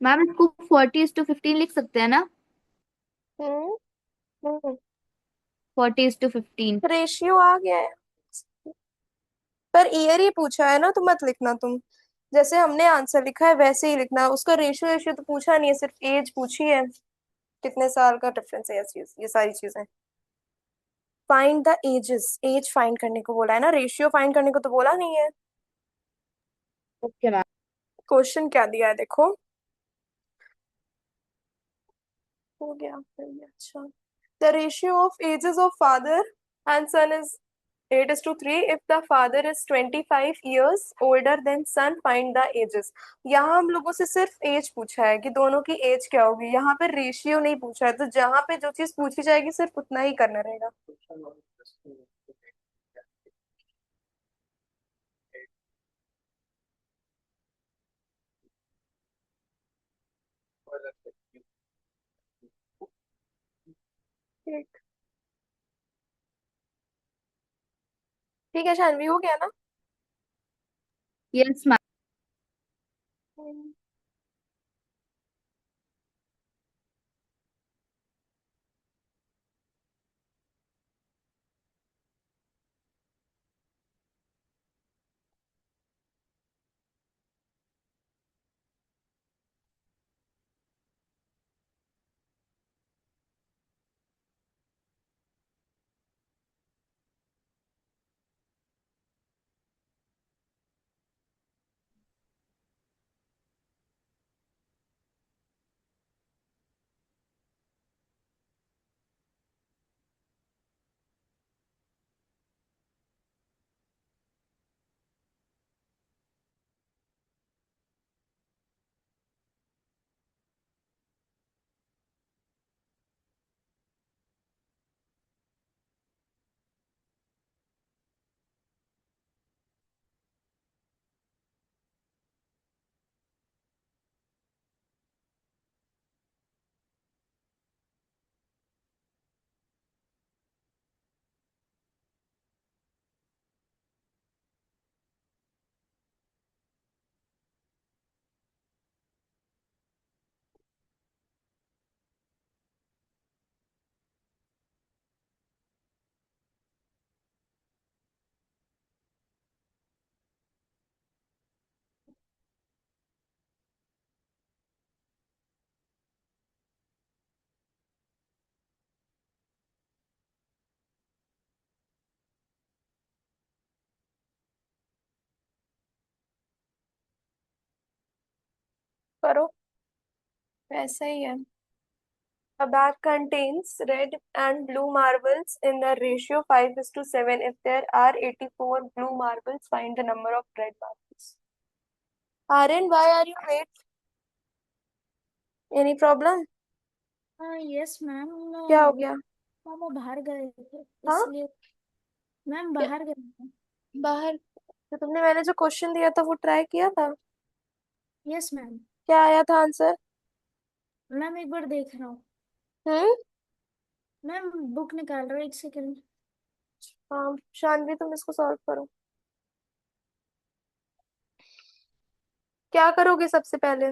Ma'am इसको 40:15 लिख सकते हैं ना? हम्म। हम्म। 40:15। रेशियो आ गया है, पर ईयर ही पूछा है ना, तो मत लिखना तुम। जैसे हमने आंसर लिखा है वैसे ही लिखना, उसका रेशियो रेशियो तो पूछा नहीं है, सिर्फ एज पूछी है, कितने साल का डिफरेंस है, ये सारी चीजें। Find the ages, age find करने को बोला है ना, रेशियो फाइंड करने को तो बोला नहीं है। Okay ma'am. क्वेश्चन क्या दिया है देखो। हो गया फिर ये, अच्छा। The ratio of ages of father and son is 8:3। If the father is 25 years older than son, find the ages। यहाँ हम लोगों से सिर्फ एज पूछा है कि दोनों की एज क्या होगी, यहाँ पे रेशियो नहीं पूछा है, तो जहाँ पे जो चीज पूछी जाएगी सिर्फ उतना ही करना रहेगा। ठीक। ठीक है शानवी, हो गया ना। Yes ma'am. हम्म। करो, वैसा ही है। A bag contains red and blue marbles in the ratio 5:7. If there are 84 blue marbles, find the number of red marbles. Aryan, why are you late? Any problem? हाँ yes ma'am. क्या हो गया? वो बाहर गए थे हाँ। इसलिए। मैम क्या? बाहर गए थे। बाहर? तो तुमने मैंने जो क्वेश्चन दिया था वो ट्राई किया था? Yes ma'am. क्या आया था आंसर? मैम एक बार देख रहा हूँ। हम्म। मैम बुक निकाल रहा हूँ, एक सेकंड। हाँ शानवी, तुम इसको सॉल्व करो। क्या करोगे सबसे पहले?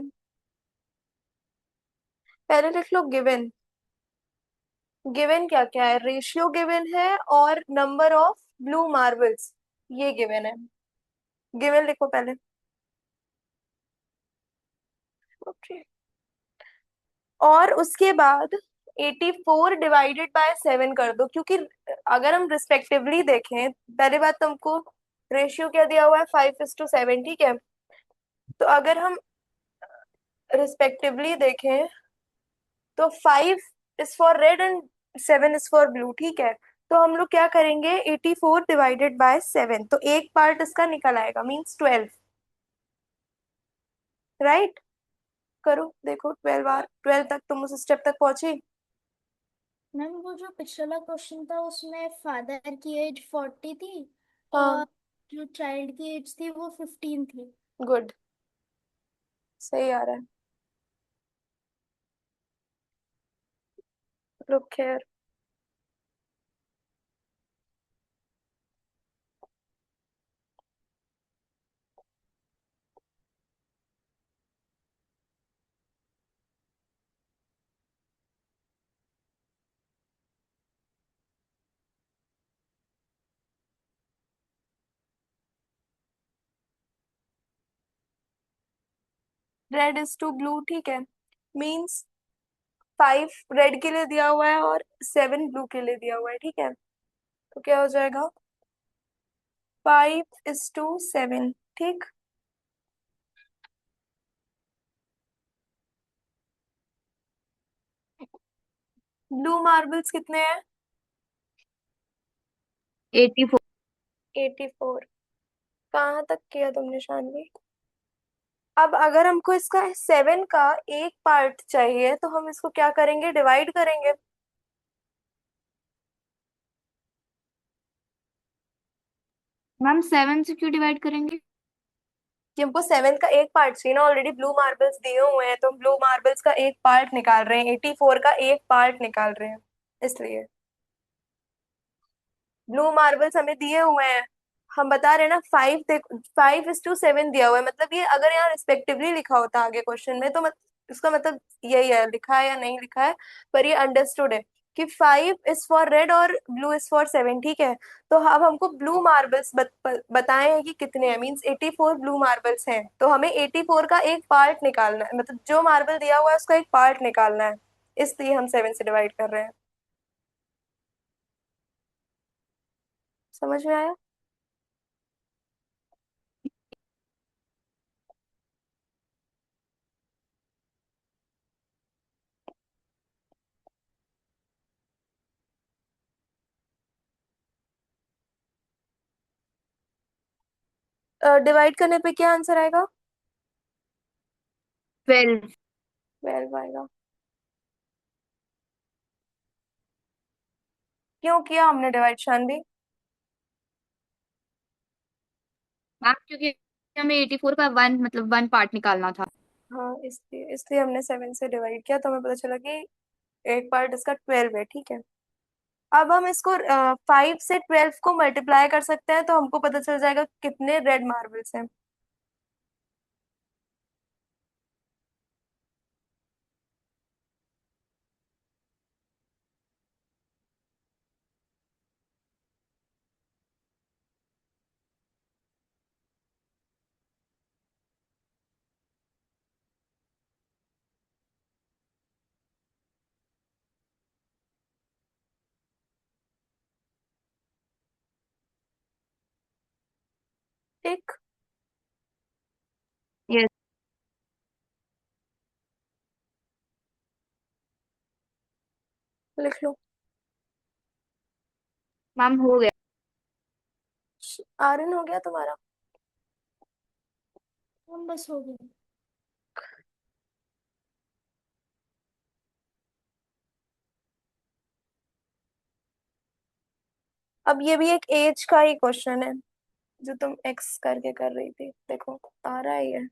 पहले लिख लो गिवन। गिवन क्या क्या है? रेशियो गिवन है और नंबर ऑफ ब्लू मार्बल्स, ये गिवन है। गिवन लिखो पहले। ओके। और उसके बाद 84 डिवाइडेड बाय 7 कर दो, क्योंकि अगर हम रिस्पेक्टिवली देखें, पहले बात तुमको रेशियो क्या दिया हुआ है, 5:7, ठीक है। तो अगर हम रिस्पेक्टिवली देखें तो 5 is for red and 7 is for blue, ठीक है। तो हम लोग क्या करेंगे, 84 डिवाइडेड बाय 7, तो एक पार्ट इसका निकल आएगा, मीन्स 12। राइट। करो देखो, 12 तक तुम उस स्टेप तक पहुंची? मैम वो जो पिछला क्वेश्चन था उसमें फादर की एज 40 थी और हाँ। जो चाइल्ड की एज थी वो 15 थी। गुड, सही आ रहा है। लुक खैर। रेड इज टू ब्लू, ठीक है। मीन्स 5 रेड के लिए दिया हुआ है और 7 ब्लू के लिए दिया हुआ है, ठीक है। तो क्या हो जाएगा, 5:7, ठीक। ब्लू मार्बल्स कितने हैं? 84। 84। कहाँ तक किया तुमने शानवी? अब अगर हमको इसका 7 का एक पार्ट चाहिए तो हम इसको क्या करेंगे, डिवाइड करेंगे। मैम 7 से क्यों डिवाइड करेंगे? कि हमको 7 का एक पार्ट चाहिए ना, ऑलरेडी ब्लू मार्बल्स दिए हुए हैं, तो हम ब्लू मार्बल्स का एक पार्ट निकाल रहे हैं, 84 का एक पार्ट निकाल रहे हैं, इसलिए। ब्लू मार्बल्स हमें दिए हुए हैं, हम बता रहे हैं ना, 5:7 दिया हुआ है, मतलब ये अगर यहाँ रिस्पेक्टिवली लिखा होता आगे क्वेश्चन में तो इसका मतलब यही है, लिखा है या नहीं लिखा है, पर ये अंडरस्टूड है कि 5 इज फॉर रेड और ब्लू इज फॉर 7, ठीक है। तो अब हमको ब्लू मार्बल्स बताए हैं कि कितने हैं, मीन्स 84 ब्लू मार्बल्स हैं, तो हमें 84 का एक पार्ट निकालना है, मतलब जो मार्बल दिया हुआ है उसका एक पार्ट निकालना है, इसलिए हम 7 से डिवाइड कर रहे हैं। समझ में आया? डिवाइड करने पे क्या आंसर आएगा? 12। 12 आएगा। क्यों किया हमने डिवाइड शानवी? मैम क्योंकि हमें 84 का वन मतलब वन पार्ट निकालना था। हाँ, इसलिए इसलिए हमने 7 से डिवाइड किया, तो हमें पता चला कि एक पार्ट इसका 12 है, ठीक है। अब हम इसको 5 से 12 को मल्टीप्लाई कर सकते हैं, तो हमको पता चल जाएगा कितने रेड मार्बल्स हैं। ठीक। यस लिख लो। मैम हो गया। आर्यन हो गया तुम्हारा? हम बस हो गए। अब ये भी एक एज का ही क्वेश्चन है, जो तुम एक्स करके कर रही थी, देखो आ रहा है ये।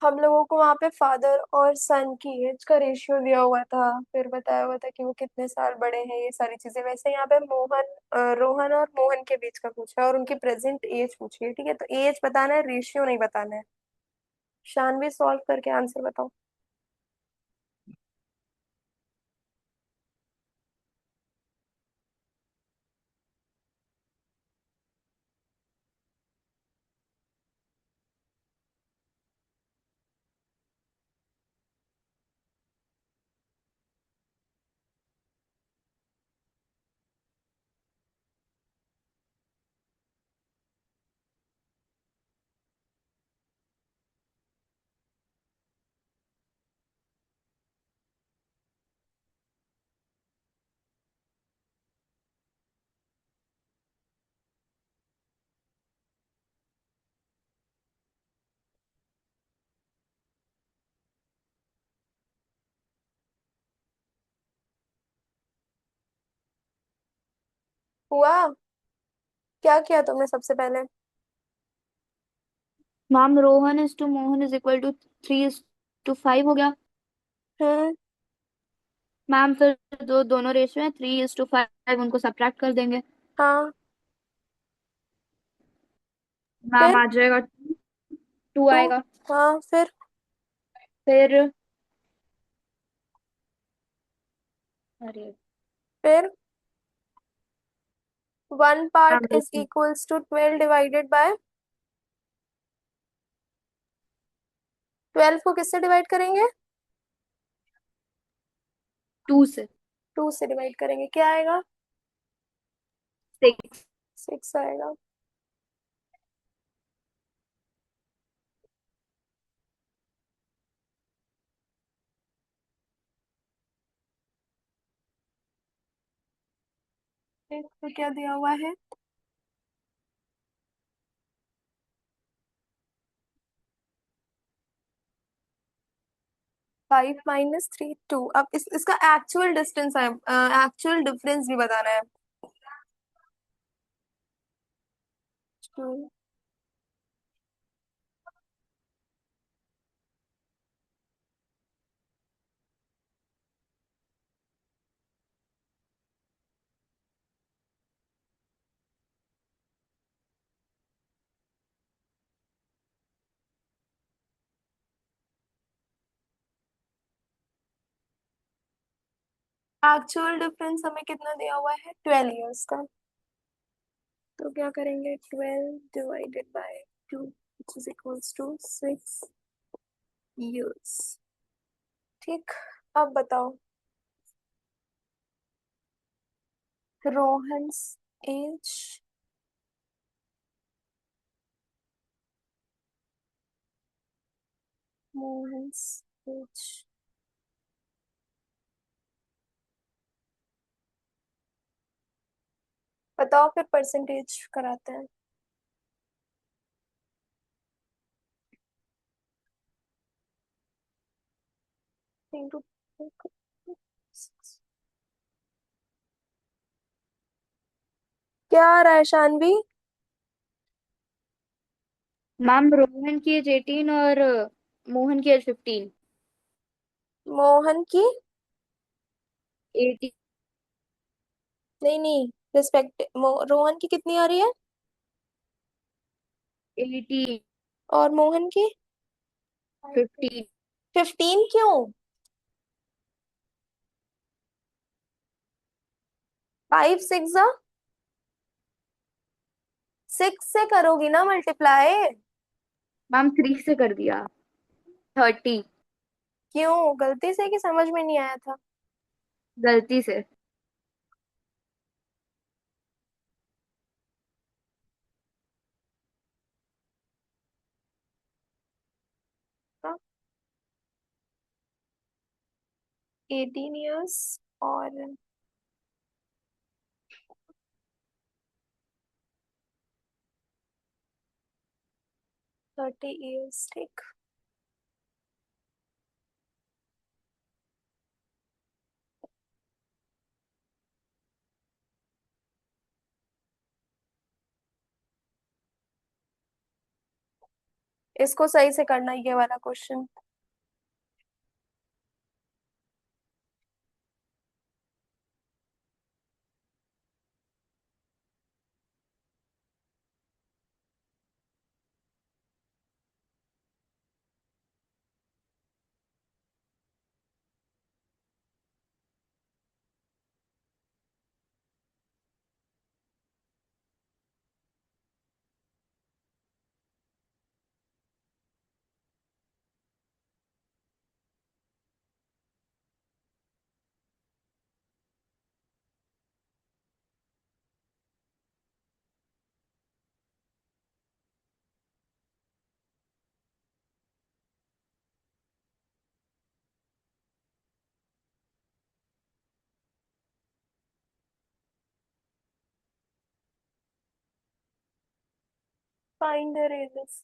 हम लोगों को वहां पे फादर और सन की एज का रेशियो दिया हुआ था, फिर बताया हुआ था कि वो कितने साल बड़े हैं, ये सारी चीजें। वैसे यहाँ पे रोहन और मोहन के बीच का पूछा है और उनकी प्रेजेंट एज पूछी है, ठीक है। तो एज बताना है, रेशियो नहीं बताना है। शानवी सॉल्व करके आंसर बताओ। हुआ? क्या किया तुमने सबसे पहले? Ma'am Rohan is to Mohan is equal to 3:5 हो गया। हम्म। मैम फिर दोनों रेशियो है, 3:5, उनको सब्ट्रैक्ट कर देंगे। हाँ। मैम फिर आ जाएगा 2 टू। आएगा। हाँ फिर। फिर अरे फिर 1 part ma'am is equals to 12 divided by 12 को किससे डिवाइड करेंगे? 2 से 2 से डिवाइड करेंगे, क्या आएगा? 6। 6 आएगा। देखो क्या दिया हुआ है। 5 - 3 2। अब इसका एक्चुअल डिस्टेंस है, एक्चुअल डिफरेंस भी बताना है। 2। एक्चुअल डिफरेंस हमें कितना दिया हुआ है? 12 इयर्स का। तो क्या करेंगे? 12 divided by 2 which is equals to 6 years। ठीक। अब बताओ, रोहन्स एज मोहन्स एज। बताओ फिर परसेंटेज कराते हैं। Into क्या आ रहा है शानवी? मैम रोहन की एज 18 और मोहन की एज 15। मोहन की? 18। नहीं नहीं, रिस्पेक्ट रोहन की कितनी आ रही है? 18। और मोहन की? 15। 15 क्यों? 5 6 6 से करोगी ना मल्टीप्लाई? मैम 3 से कर दिया 30। क्यों, गलती से कि समझ में नहीं आया था? गलती से। 18 इयर्स और 30 इयर्स। ठीक। इसको सही से करना, ये वाला question. Find the raises.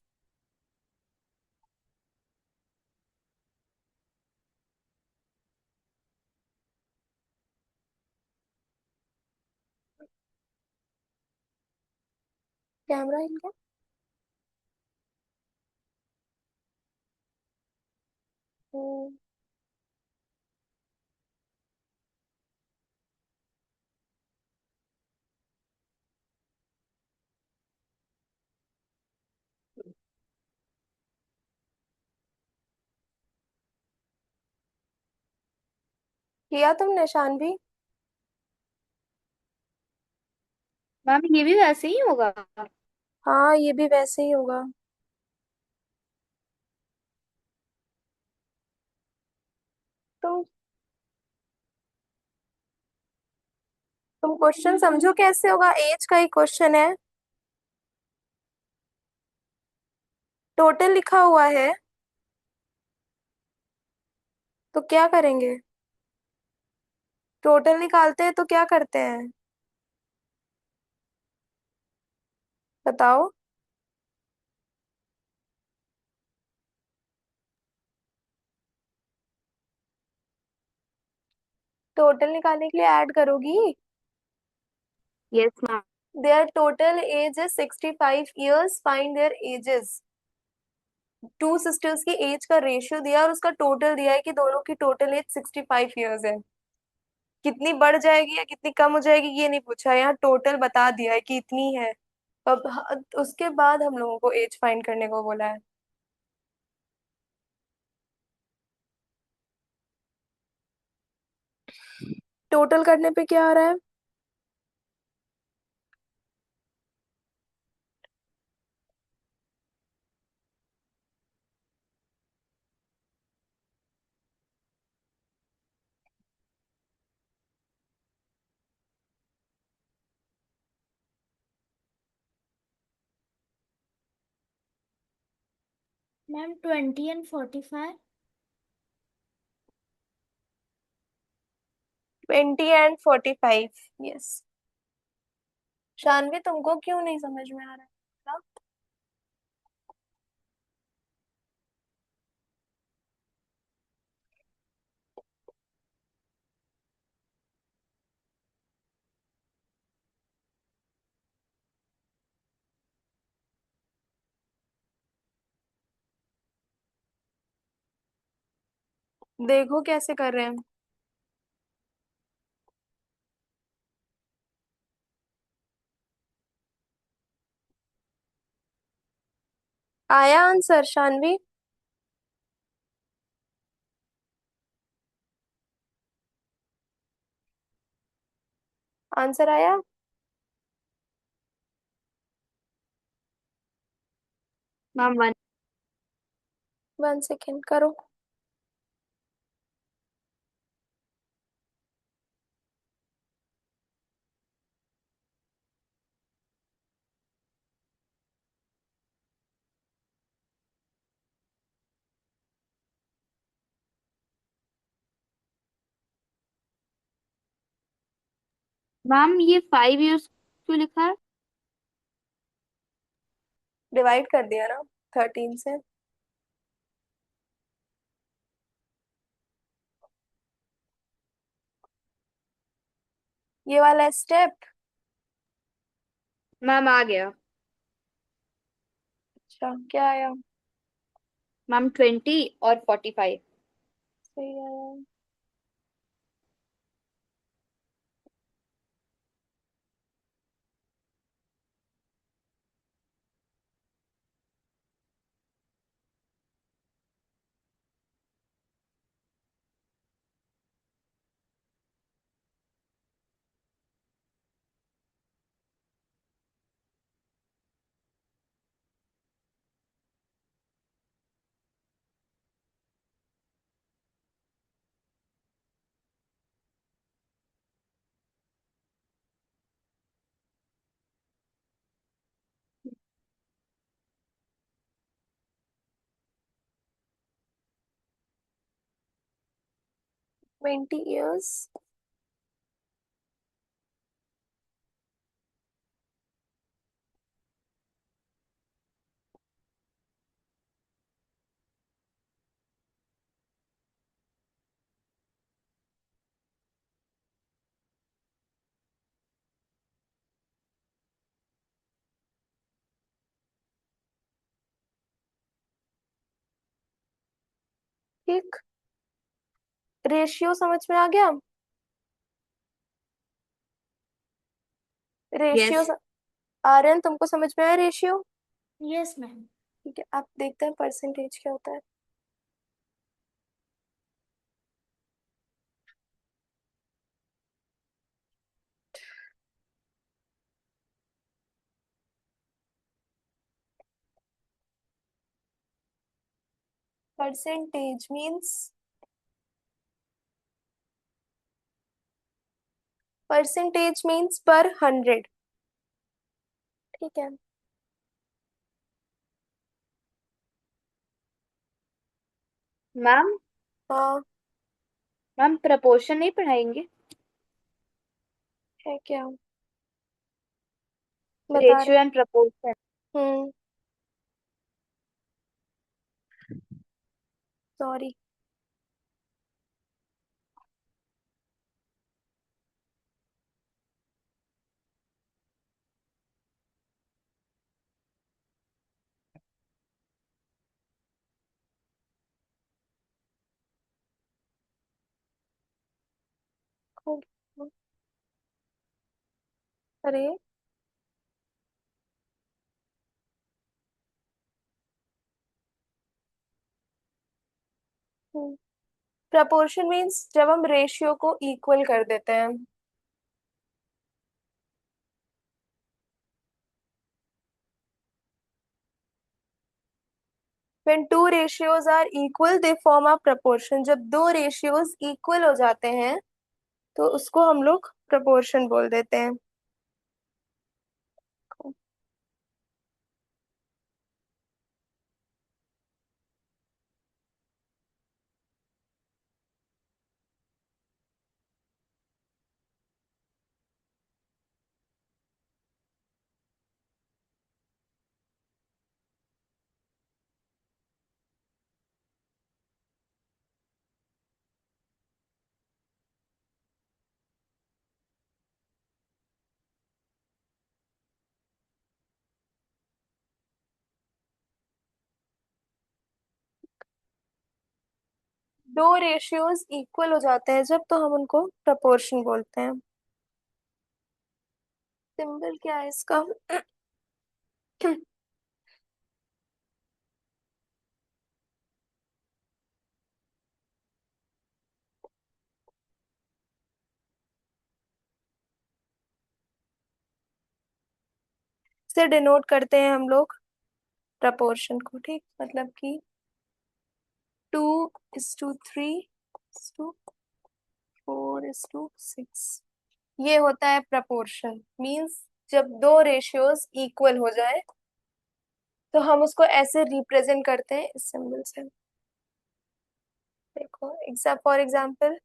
Camera इनका। हम्म, किया तुमने शानवी? मैम ये भी वैसे ही होगा। हाँ, ये भी वैसे ही होगा। तुम तुम क्वेश्चन समझो कैसे होगा, एज का ही क्वेश्चन है। टोटल लिखा हुआ है, तो क्या करेंगे? टोटल निकालते हैं तो क्या करते हैं? बताओ। टोटल निकालने के लिए ऐड करोगी। Yes ma'am. Their total age is 65 years, find their ages. Two sisters की एज का रेशियो दिया और उसका टोटल दिया है कि दोनों की टोटल एज 65 years है। कितनी बढ़ जाएगी या कितनी कम हो जाएगी ये नहीं पूछा, यहाँ टोटल बता दिया है कि इतनी है। अब उसके बाद हम लोगों को एज फाइंड करने को बोला है। टोटल करने पे क्या आ रहा है? Ma'am 20 and 45। 20 and 45, yes. Shanvi तुमको क्यों नहीं समझ में आ रहा है? बताओ। देखो कैसे कर रहे हैं। आया आंसर शानवी? आंसर आया? मैम 1। 1 सेकेंड करो। मैम ये 5 years क्यों लिखा है? डिवाइड कर दिया ना 13 से। ये वाला स्टेप। मैम आ गया। अच्छा, क्या आया? मैम 20 और 45। सही आया। 20 years। ठीक, रेशियो समझ में आ गया? Ratio yes. आर्यन तुमको समझ में आया रेशियो? Yes ma'am. ठीक है, अब देखते हैं परसेंटेज क्या होता है। परसेंटेज मीन्स, परसेंटेज मीन्स पर 100। ठीक है। मैम, हाँ, मैम प्रपोर्शन नहीं पढ़ाएंगे? है क्या? बता रहे। Ratio and proportion. Hmm, sorry. अरे, प्रपोर्शन मीन्स जब हम रेशियो को इक्वल कर देते हैं। When two ratios are equal, they form a proportion. जब दो रेशियोज इक्वल हो जाते हैं तो उसको हम लोग प्रपोर्शन बोल देते हैं। दो रेशियोज इक्वल हो जाते हैं जब, तो हम उनको प्रपोर्शन बोलते हैं। सिंबल क्या है इसका? से डिनोट करते हैं हम लोग प्रपोर्शन को। ठीक, मतलब कि 2:3:4:6, ये होता है प्रपोर्शन। मींस जब दो रेशियोज इक्वल हो जाए तो हम उसको ऐसे रिप्रेजेंट करते हैं इस सिंबल से। देखो, फॉर एग्जाम्पल,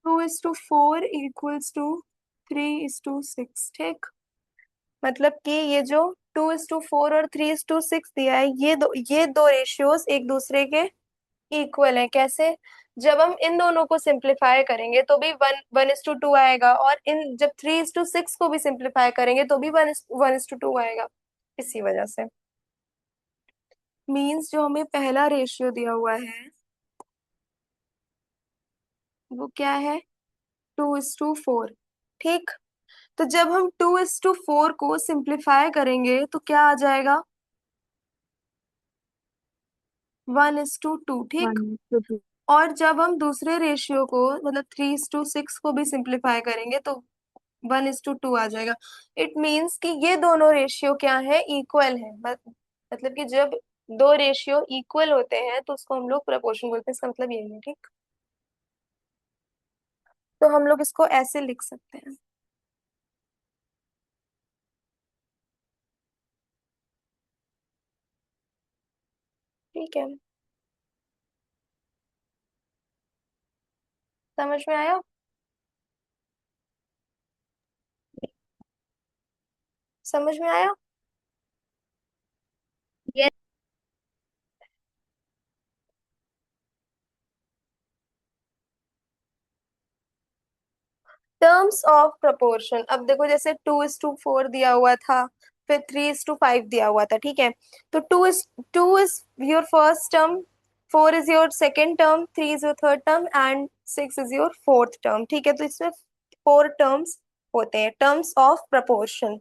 2:4 = 3:6। ठीक, मतलब कि ये जो 2:4 और 3:6 दिया है, ये दो रेशियोज एक दूसरे के इक्वल है। कैसे? जब हम इन दोनों को सिंप्लीफाई करेंगे तो भी 1:2 आएगा, और इन जब 3:6 को भी सिंप्लीफाई करेंगे तो भी 1:2 आएगा। इसी वजह से मींस जो हमें पहला रेशियो दिया हुआ है वो क्या है? 2:4। ठीक, तो जब हम 2:4 को सिंप्लीफाई करेंगे तो क्या आ जाएगा? 1:2। ठीक, 1:2। और जब हम दूसरे रेशियो को मतलब 3:6 को भी सिंप्लीफाई करेंगे तो 1:2 आ जाएगा। इट मीन्स कि ये दोनों रेशियो क्या है? इक्वल है। मतलब कि जब दो रेशियो इक्वल होते हैं तो उसको हम लोग प्रपोर्शन बोलते हैं। इसका मतलब यही है। ठीक, तो हम लोग इसको ऐसे लिख सकते हैं। ठीक है, समझ में आया? समझ में आया? ये टर्म्स ऑफ प्रपोर्शन, अब देखो जैसे 2:4 दिया हुआ था, फिर 3:5 दिया हुआ था, ठीक है। तो two is your first term, 4 is your second term, 3 is your third term and 6 is your fourth term, ठीक है। तो इसमें 4 टर्म्स होते हैं, terms of proportion.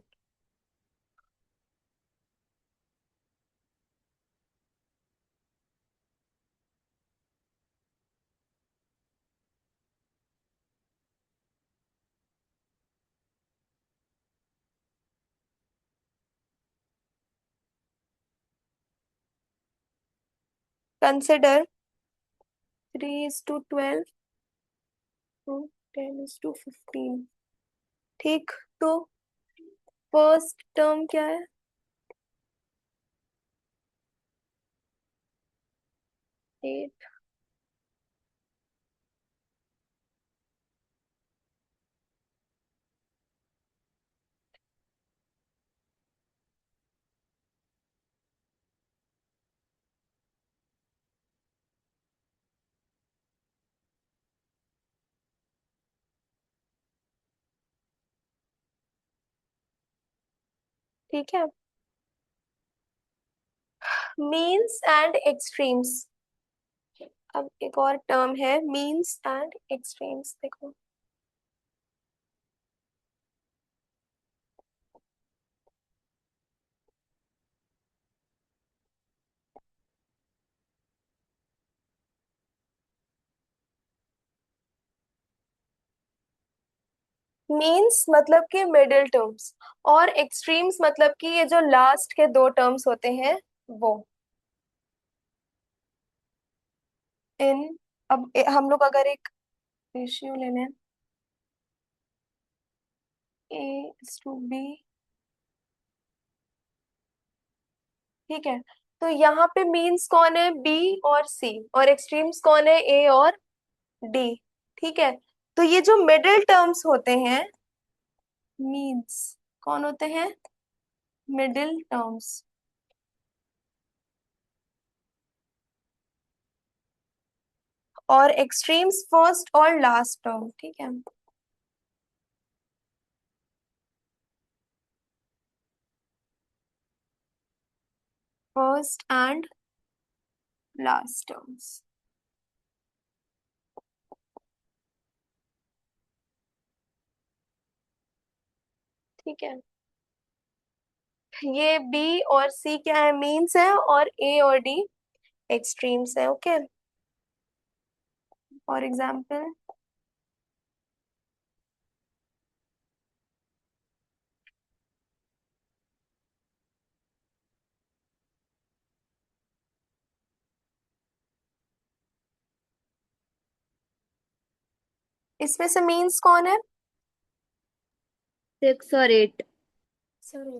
Consider 3:12 to 10:15, ठीक। तो फर्स्ट टर्म क्या है? एट। ठीक है। मीन्स एंड एक्सट्रीम्स, अब एक और टर्म है मीन्स एंड एक्सट्रीम्स, देखो। मीन्स मतलब कि मिडिल टर्म्स, और एक्सट्रीम्स मतलब कि ये जो लास्ट के 2 टर्म्स होते हैं वो। इन अब हम लोग अगर एक रेशियो ले लें, A:B, ठीक है। तो यहाँ पे मीन्स कौन है? B और C, और एक्सट्रीम्स कौन है? A और D, ठीक है। तो ये जो मिडिल टर्म्स होते हैं मीन्स कौन होते हैं? Middle terms. और एक्सट्रीम्स फर्स्ट और लास्ट टर्म, ठीक है। फर्स्ट एंड लास्ट टर्म्स, ठीक है। ये बी और सी क्या है? मीन्स है, और ए और डी एक्सट्रीम्स है, ओके। फॉर एग्जाम्पल, इसमें से मीन्स कौन है? 6 और 8। सॉरी।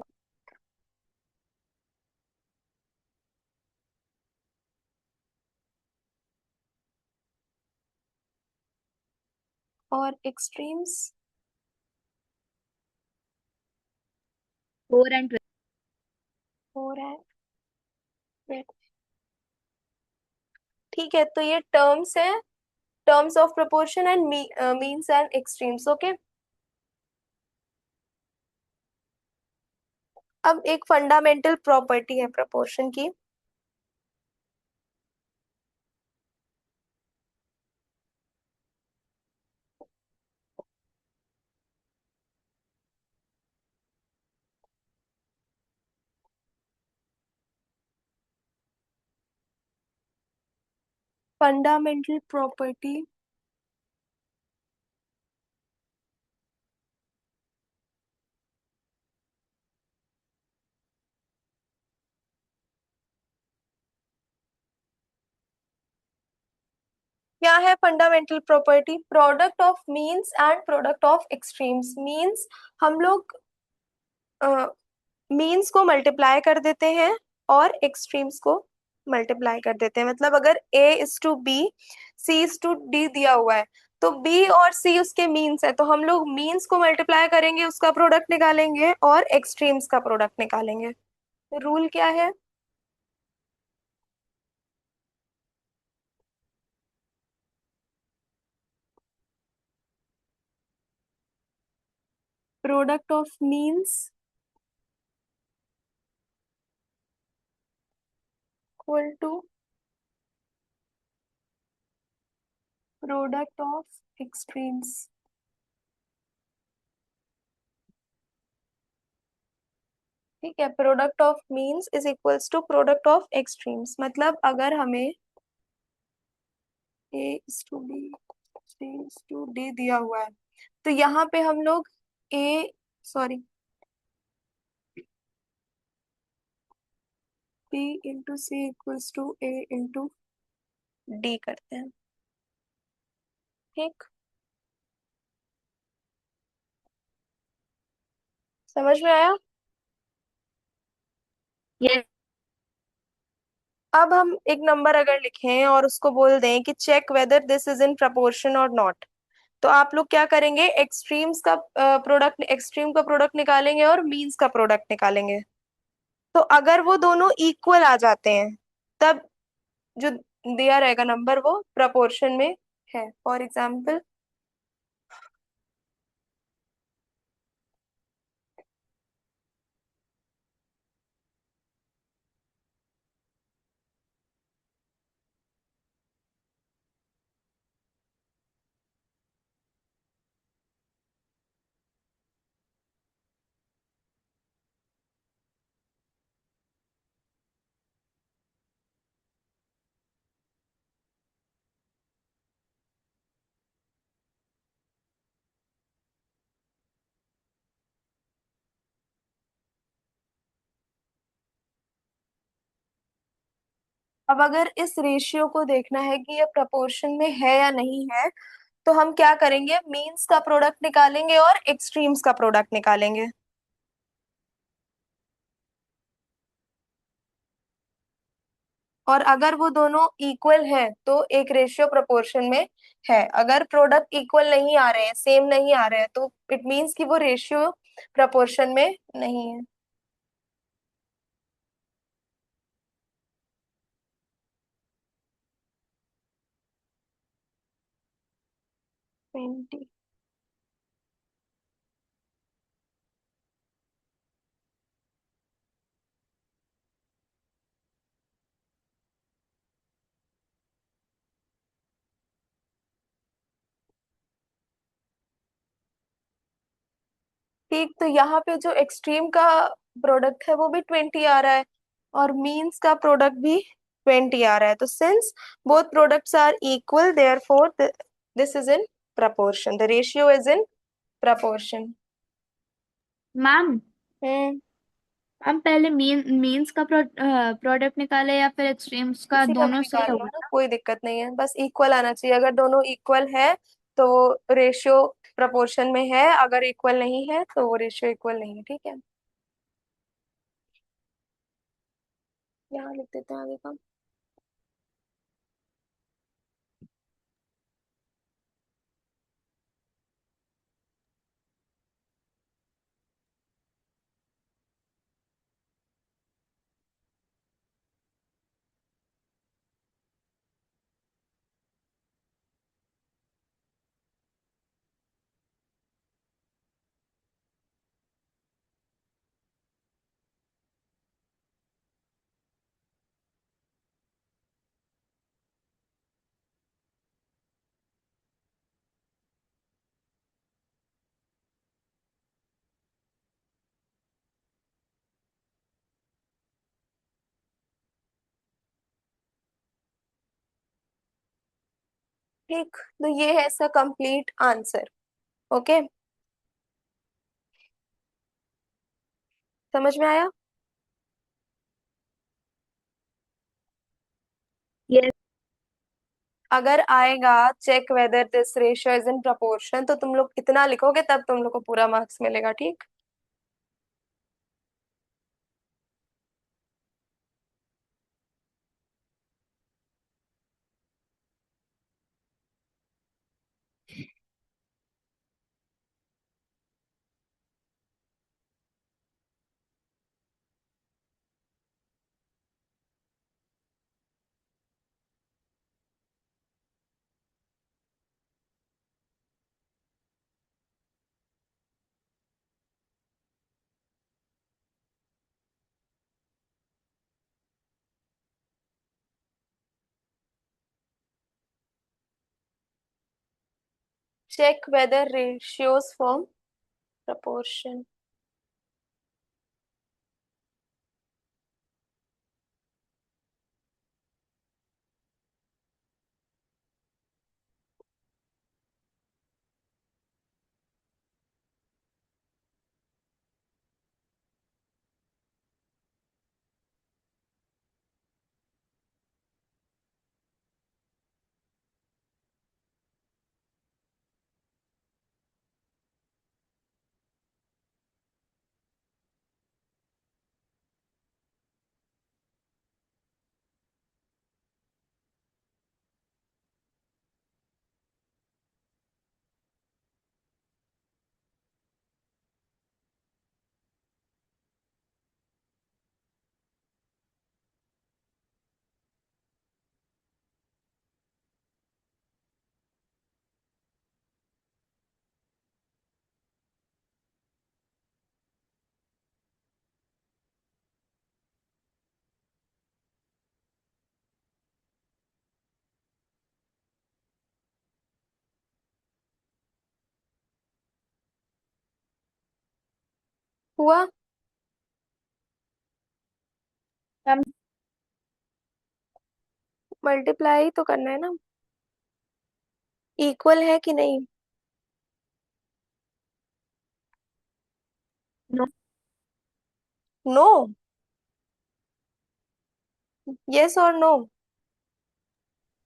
और एक्सट्रीम्स 4 एंड 12। 4 है, ठीक है। तो ये टर्म्स है, terms of proportion and means and extremes, okay. अब एक फंडामेंटल प्रॉपर्टी है प्रोपोर्शन की। फंडामेंटल प्रॉपर्टी क्या है? Fundamental property product of means and product of extremes. Means हम लोग मीन्स को मल्टीप्लाई कर देते हैं और एक्सट्रीम्स को मल्टीप्लाई कर देते हैं। मतलब अगर A is to B, C is to D दिया हुआ है, तो बी और सी उसके मीन्स है, तो हम लोग मीन्स को मल्टीप्लाई करेंगे, उसका प्रोडक्ट निकालेंगे और एक्सट्रीम्स का प्रोडक्ट निकालेंगे। रूल क्या है? Product of means equal to product of extremes. ठीक है, product of means is equals to product of extremes. मतलब अगर हमें A is to B, C is to D दिया हुआ है, तो यहाँ पे हम लोग A, sorry, B into C equals to A into D करते हैं। ठीक, समझ में आया? ये अब हम एक नंबर अगर लिखें और उसको बोल दें कि check whether this is in proportion और नॉट, तो आप लोग क्या करेंगे? एक्सट्रीम्स का प्रोडक्ट, एक्सट्रीम का प्रोडक्ट निकालेंगे और मीन्स का प्रोडक्ट निकालेंगे। तो अगर वो दोनों इक्वल आ जाते हैं, तब जो दिया रहेगा नंबर वो प्रपोर्शन में है। फॉर एग्जाम्पल, अब अगर इस रेशियो को देखना है कि ये प्रपोर्शन में है या नहीं है, तो हम क्या करेंगे? मीन्स का प्रोडक्ट निकालेंगे और एक्सट्रीम्स का प्रोडक्ट निकालेंगे। और अगर वो दोनों इक्वल है तो एक रेशियो प्रोपोर्शन में है। अगर प्रोडक्ट इक्वल नहीं आ रहे हैं, सेम नहीं आ रहे हैं, तो इट मीन्स कि वो रेशियो प्रोपोर्शन में नहीं है। ट्वेंटी। ठीक, तो यहाँ पे जो एक्सट्रीम का प्रोडक्ट है वो भी 20 आ रहा है और मीन्स का प्रोडक्ट भी 20 आ रहा है। तो since both products are equal, therefore this is in proportion, the ratio is in proportion। Ma'am, hmm, हम पहले मीन्स का प्रोडक्ट निकाले या फिर एक्सट्रीम्स का? किसी का भी दोनों सही निकाल लो होगा ना, ना? कोई दिक्कत नहीं है, बस इक्वल आना चाहिए। अगर दोनों इक्वल है तो रेशियो प्रपोर्शन में है, अगर इक्वल नहीं है तो वो रेशियो इक्वल नहीं है। ठीक है, यहाँ लिख देते हैं आगे का। ठीक, तो ये है इसका कंप्लीट आंसर। ओके, समझ में आया? ये अगर आएगा check whether this ratio is in proportion, तो तुम लोग इतना लिखोगे तब तुम लोग को पूरा मार्क्स मिलेगा। ठीक, check whether ratios form proportion. हुआ? मैम मल्टीप्लाई तो करना है ना, इक्वल है कि नहीं? No no, yes or no?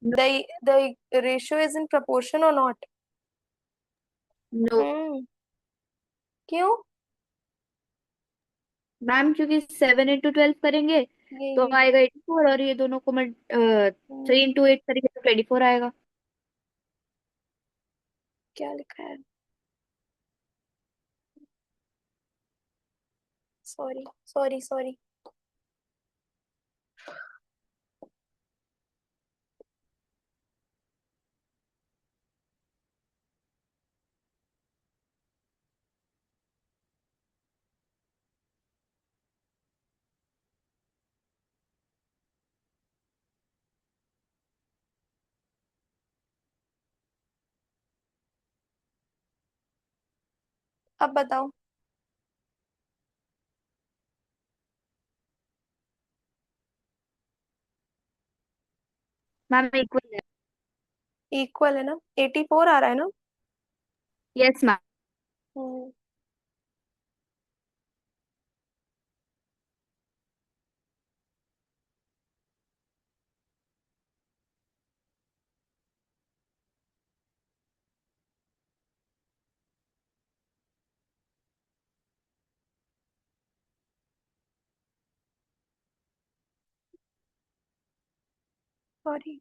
The ratio is in proportion or not? No hmm, क्यों? मैम, क्योंकि 7 into 12 करेंगे तो ये आएगा 84, और ये दोनों को मैं 3 into 8 करेंगे तो 24 आएगा। क्या लिखा है? Sorry sorry sorry. अब बताओ। मैम इक्वल है। इक्वल है ना, 84 आ रहा है ना? Yes ma'am. Hmm, sorry.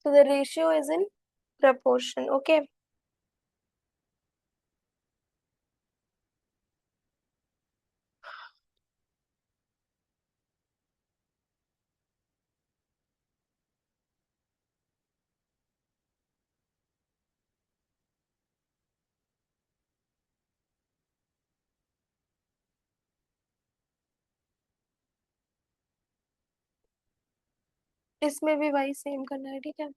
So the ratio is in proportion, okay? इसमें भी वही सेम करना है, ठीक है?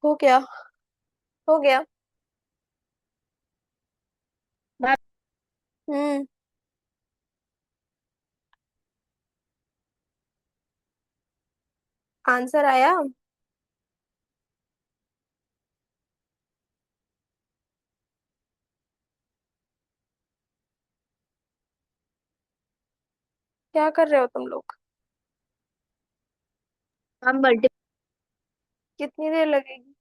हो गया, हो गया। मैम हम्म। आंसर आया? क्या कर रहे हो तुम लोग? मैम मल्टी कितनी देर लगेगी?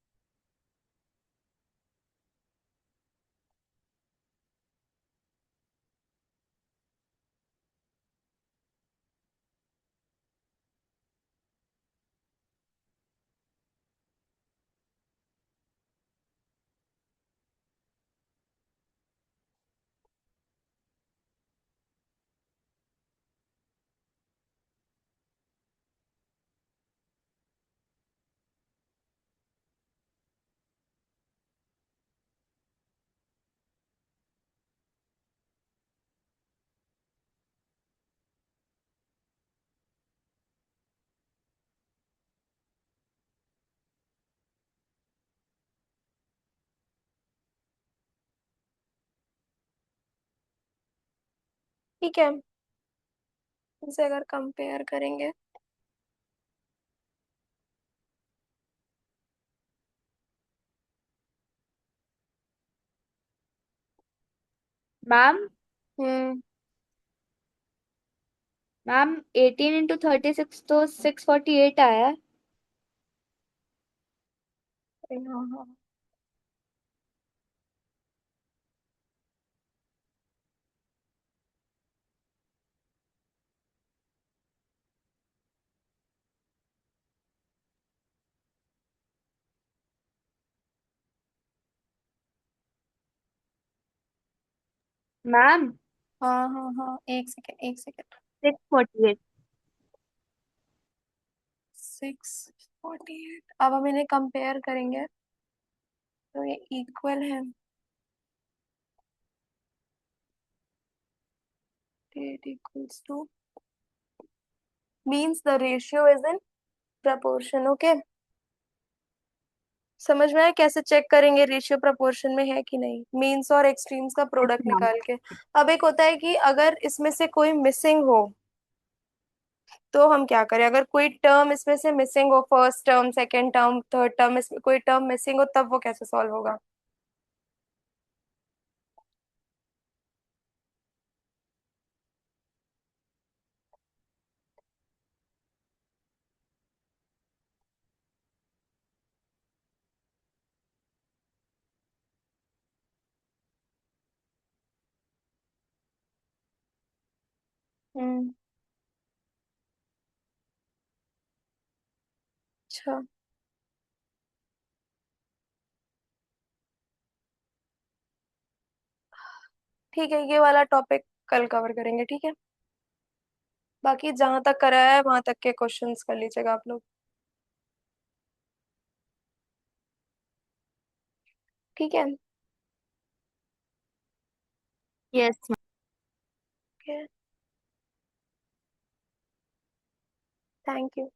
ठीक है, इसे अगर कंपेयर करेंगे, मैम हम्म। मैम 18 × 36 तो 648 आया है। हाँ हाँ। मैम हाँ हाँ हाँ, एक सेकेंड, एक सेकेंड। 648। 648, अब हम इन्हें कंपेयर करेंगे तो ये इक्वल है। It equals to means the ratio is in proportion. Okay, समझ में आया कैसे चेक करेंगे रेशियो प्रोपोर्शन में है कि नहीं? मीन्स और एक्सट्रीम्स का प्रोडक्ट मैम निकाल के। अब एक होता है कि अगर इसमें से कोई मिसिंग हो तो हम क्या करें? अगर कोई टर्म इसमें से मिसिंग हो, first term, second term, third term, इसमें कोई टर्म मिसिंग हो, तब वो कैसे सॉल्व होगा? हम्म। अच्छा, ठीक है, ये वाला टॉपिक कल कवर करेंगे, ठीक है? बाकी जहां तक कराया है वहां तक के क्वेश्चंस कर लीजिएगा आप लोग, ठीक है? यस। Thank you.